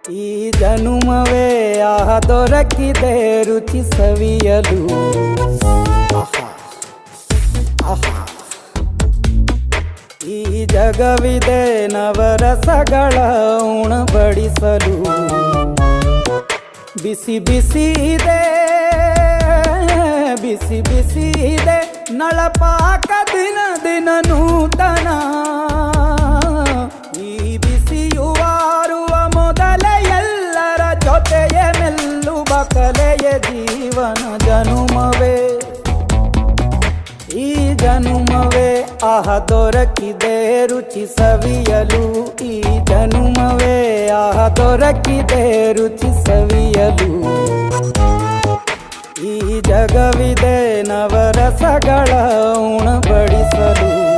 ಈ ಜನುಮವೇ ದೊರಕಿದೆ ರುಚಿ ಸವಿಯಲು. ಆಹಾ, ಆಹಾ. ಈ ಜಗವಿದೆ ನವರಸಗಳ ಉಣಬಡಿಸಲು. ಬಿಸಿ ಬಿಸಿ ಇದೆ, ಬಿಸಿ ಬಿಸಿ ಇದೆ ನಳಪಾಕ ದಿನ ದಿನ ನೂತನ. ಈ ಬಿಸಿಯುವಾರುವ ಮೊದಲೇ ಎಲ್ಲರ ಜೊತೆಯೇ ಮೆಲ್ಲುವ ಕಲೆಯ ಜೀವನ ಜನುಮವೇ. ಈ ಜನುಮವೇ ದೊರಕಿದೆ ರುಚಿ ಸವಿಯಲು. ಈ ಜನುಮವೇ ದೊರಕಿದೆ ರುಚಿ ಸವಿಯಲು. ಈ ಜಗವಿದೆ ನವರಸಗಳ ಉಣಬಡಿಸಲು.